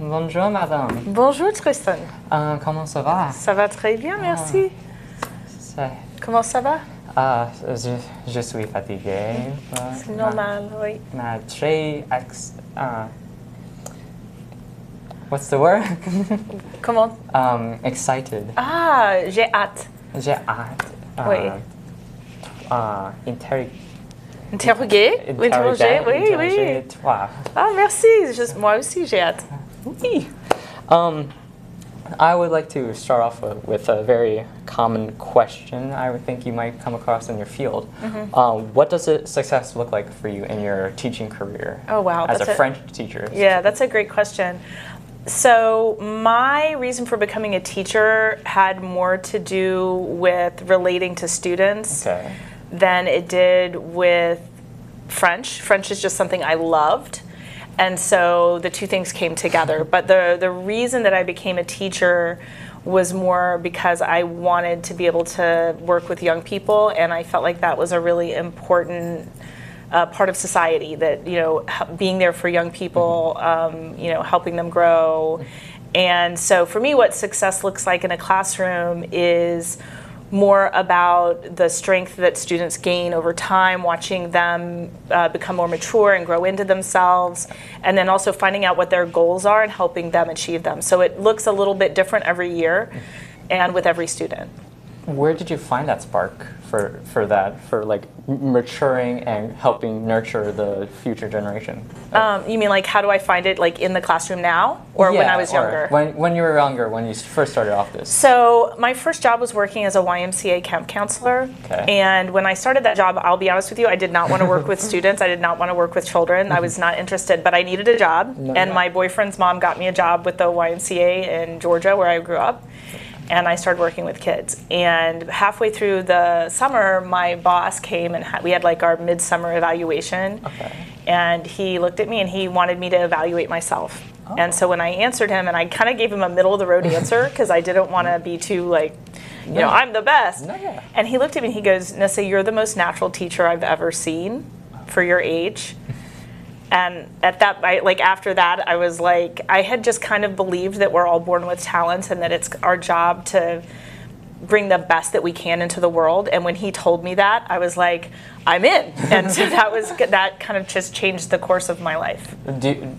Bonjour, madame. Bonjour, Tristan. Comment ça va? Ça va très bien, merci. Comment ça va? Je suis fatigué. C'est normal, oui. Mais très what's the word? Comment? Excited. Ah, j'ai hâte. J'ai hâte. Oui. Interroger, oui. toi. Ah, merci. Moi aussi, j'ai hâte. Oui. I would like to start off with a very common question I would think you might come across in your field. What does success look like for you in your teaching career? Oh, wow. As a French teacher. Yeah, that's a great question. So my reason for becoming a teacher had more to do with relating to students than it did with French. French is just something I loved. And so the two things came together. But the reason that I became a teacher was more because I wanted to be able to work with young people, and I felt like that was a really important part of society, that, you know, being there for young people, you know, helping them grow. And so for me, what success looks like in a classroom is more about the strength that students gain over time, watching them become more mature and grow into themselves, and then also finding out what their goals are and helping them achieve them. So it looks a little bit different every year and with every student. Where did you find that spark for that, for like maturing and helping nurture the future generation? You mean like how do I find it, like in the classroom now, or when I was younger? When you were younger, when you first started off this. So my first job was working as a YMCA camp counselor. And when I started that job, I'll be honest with you, I did not want to work with students. I did not want to work with children. I was not interested, but I needed a job. My boyfriend's mom got me a job with the YMCA in Georgia, where I grew up. And I started working with kids. And halfway through the summer, my boss came and we had like our midsummer evaluation. And he looked at me and he wanted me to evaluate myself. And so when I answered him, and I kind of gave him a middle of the road answer because I didn't want to be too like, you know, I'm the best. And he looked at me and he goes, Nessa, you're the most natural teacher I've ever seen for your age. And at that, after that, I was like, I had just kind of believed that we're all born with talents and that it's our job to bring the best that we can into the world. And when he told me that, I was like, I'm in. And so that kind of just changed the course of my life. Do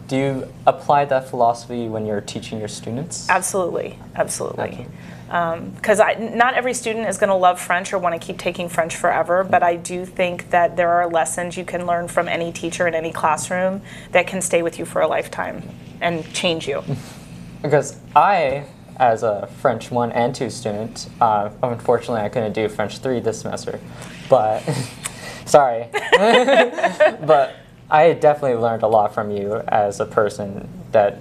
you apply that philosophy when you're teaching your students? Absolutely, absolutely. Because not every student is going to love French or want to keep taking French forever, but I do think that there are lessons you can learn from any teacher in any classroom that can stay with you for a lifetime and change you. Because I, as a French 1 and 2 student, unfortunately I couldn't do French 3 this semester, but sorry. But I definitely learned a lot from you as a person, that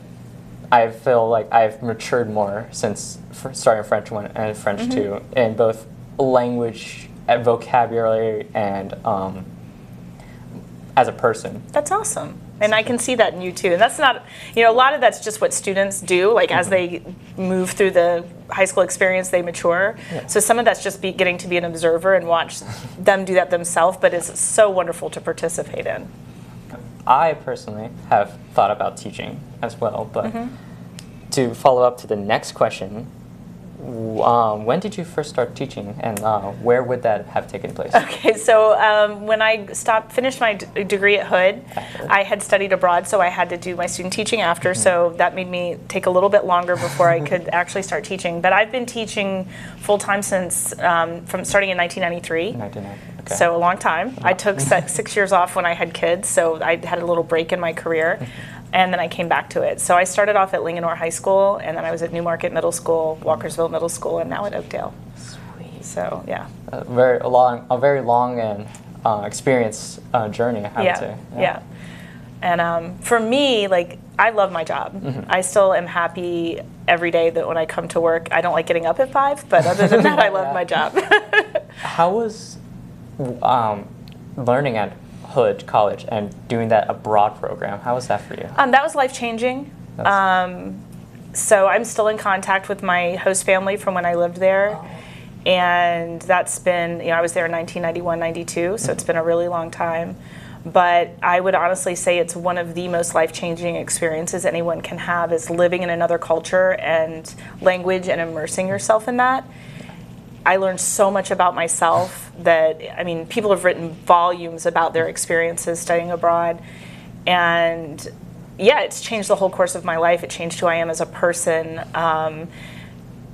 I feel like I've matured more since starting French 1 and French 2 in both language, vocabulary, and as a person. That's awesome. And I can see that in you too. And that's not, you know, a lot of that's just what students do, like as they move through the high school experience, they mature. So some of that's just getting to be an observer and watch them do that themselves, but it's so wonderful to participate in. I personally have thought about teaching as well, but to follow up to the next question, when did you first start teaching, and where would that have taken place? Okay, so when I finished my degree at Hood, I had studied abroad, so I had to do my student teaching after, so that made me take a little bit longer before I could actually start teaching. But I've been teaching full-time since, from starting in 1993. So a long time. I took 6 years off when I had kids, so I had a little break in my career, and then I came back to it. So I started off at Linganore High School, and then I was at Newmarket Middle School, Walkersville Middle School, and now at Oakdale. Sweet. So yeah. A very long and experienced journey, I would say. Yeah. And for me, like, I love my job. I still am happy every day that when I come to work. I don't like getting up at 5, but other than that, I love my job. How was learning at Hood College and doing that abroad program? How was that for you? That was life-changing. So I'm still in contact with my host family from when I lived there. And that's been, you know, I was there in 1991, 92, so it's been a really long time. But I would honestly say it's one of the most life-changing experiences anyone can have, is living in another culture and language and immersing yourself in that. I learned so much about myself that, I mean, people have written volumes about their experiences studying abroad. And yeah, it's changed the whole course of my life. It changed who I am as a person.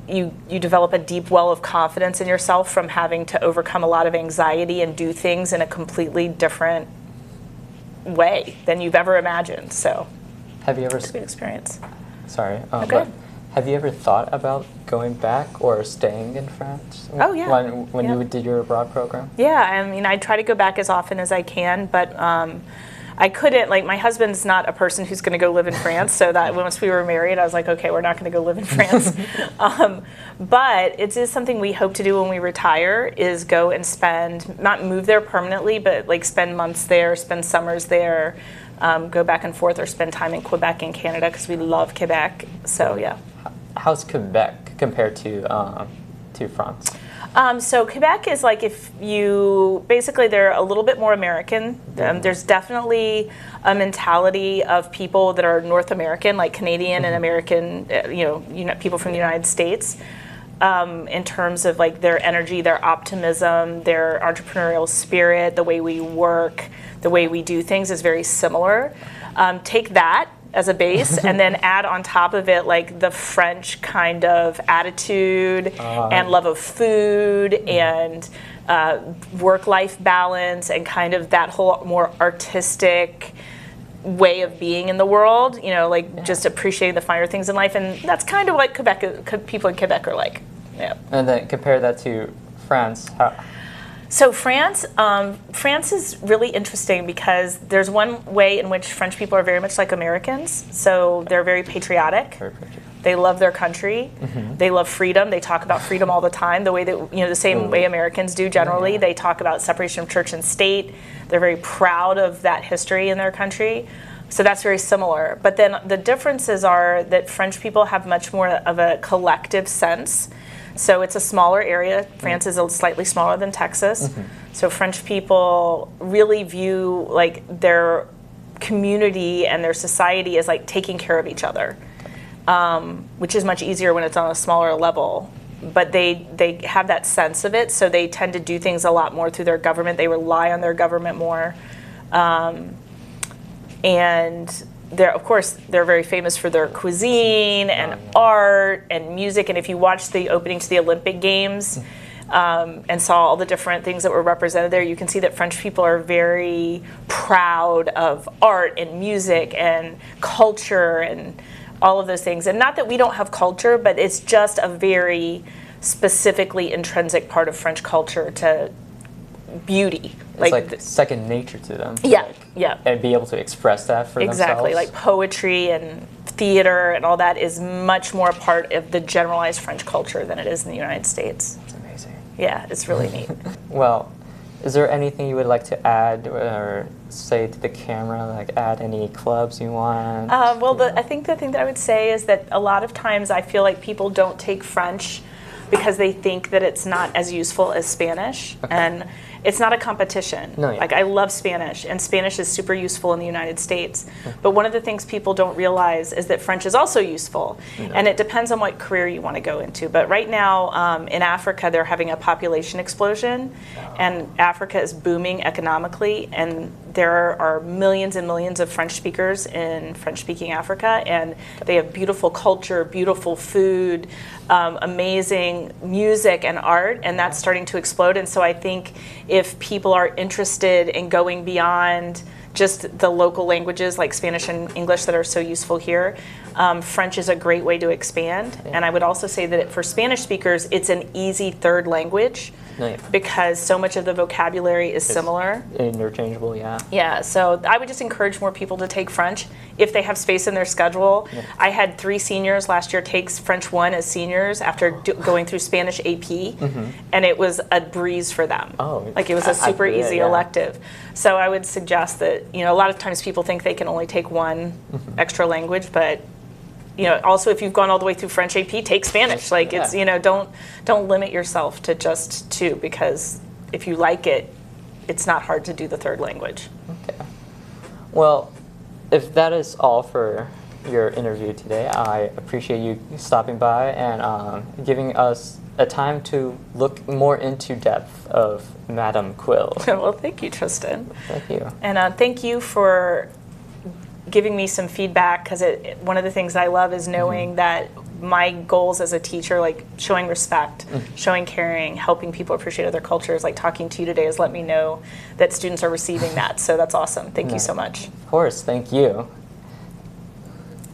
You develop a deep well of confidence in yourself from having to overcome a lot of anxiety and do things in a completely different way than you've ever imagined. So, have you ever? It's a good experience. Sorry. Okay. But have you ever thought about going back or staying in France? Oh yeah. When you did your abroad program? Yeah, I mean, I try to go back as often as I can, but I couldn't, like, my husband's not a person who's going to go live in France, so that once we were married, I was like, okay, we're not going to go live in France. But it is something we hope to do when we retire, is go and spend, not move there permanently, but like spend months there, spend summers there, go back and forth, or spend time in Quebec in Canada, because we love Quebec. So yeah. How's Quebec compared to France? So Quebec is like, if you, basically they're a little bit more American. There's definitely a mentality of people that are North American, like Canadian and American, people from the United States, in terms of like their energy, their optimism, their entrepreneurial spirit, the way we work, the way we do things is very similar. Take that as a base, and then add on top of it like the French kind of attitude and love of food and work-life balance, and kind of that whole more artistic way of being in the world, just appreciating the finer things in life. And that's kind of like people in Quebec are like. Yeah. And then compare that to France. So France is really interesting, because there's one way in which French people are very much like Americans. So they're very patriotic. They love their country. They love freedom. They talk about freedom all the time, the way that, the same way Americans do generally. They talk about separation of church and state. They're very proud of that history in their country. So that's very similar. But then the differences are that French people have much more of a collective sense. So it's a smaller area. France is slightly smaller than Texas. So French people really view like their community and their society as like taking care of each other, which is much easier when it's on a smaller level. But they have that sense of it, so they tend to do things a lot more through their government. They rely on their government more. And they're very famous for their cuisine and art and music. And if you watch the opening to the Olympic Games and saw all the different things that were represented there, you can see that French people are very proud of art and music and culture and all of those things. And not that we don't have culture, but it's just a very specifically intrinsic part of French culture to beauty. It's like second nature to them. Yeah. And be able to express that for themselves. Exactly. Like poetry and theater and all that is much more part of the generalized French culture than it is in the United States. It's amazing. Yeah, it's really neat. Well, is there anything you would like to add or say to the camera? Like add any clubs you want? I think the thing that I would say is that a lot of times I feel like people don't take French because they think that it's not as useful as Spanish. And it's not a competition. No, yeah. Like, I love Spanish, and Spanish is super useful in the United States. But one of the things people don't realize is that French is also useful. And it depends on what career you want to go into. But right now, in Africa, they're having a population explosion, and Africa is booming economically, and there are millions and millions of French speakers in French-speaking Africa, and they have beautiful culture, beautiful food, amazing music and art, and that's starting to explode. And so I think if people are interested in going beyond just the local languages like Spanish and English that are so useful here, French is a great way to expand. And I would also say that for Spanish speakers, it's an easy third language because so much of the vocabulary is similar. Interchangeable, yeah. Yeah, so I would just encourage more people to take French if they have space in their schedule. I had 3 seniors last year take French 1 as seniors after going through Spanish AP, and it was a breeze for them. Like, it was a super easy elective. So I would suggest that, a lot of times people think they can only take 1 extra language, but also if you've gone all the way through French AP, take Spanish. Like, it's, don't limit yourself to just 2, because if you like it, it's not hard to do the third language. Okay. Well, if that is all for your interview today, I appreciate you stopping by and giving us a time to look more into depth of Madam Quill. Well, thank you, Tristan. Thank you. And thank you for giving me some feedback, because one of the things I love is knowing that my goals as a teacher, like showing respect, showing caring, helping people appreciate other cultures, like talking to you today has let me know that students are receiving that. So that's awesome. Thank you so much. Of course, thank you.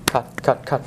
Cut, cut, cut.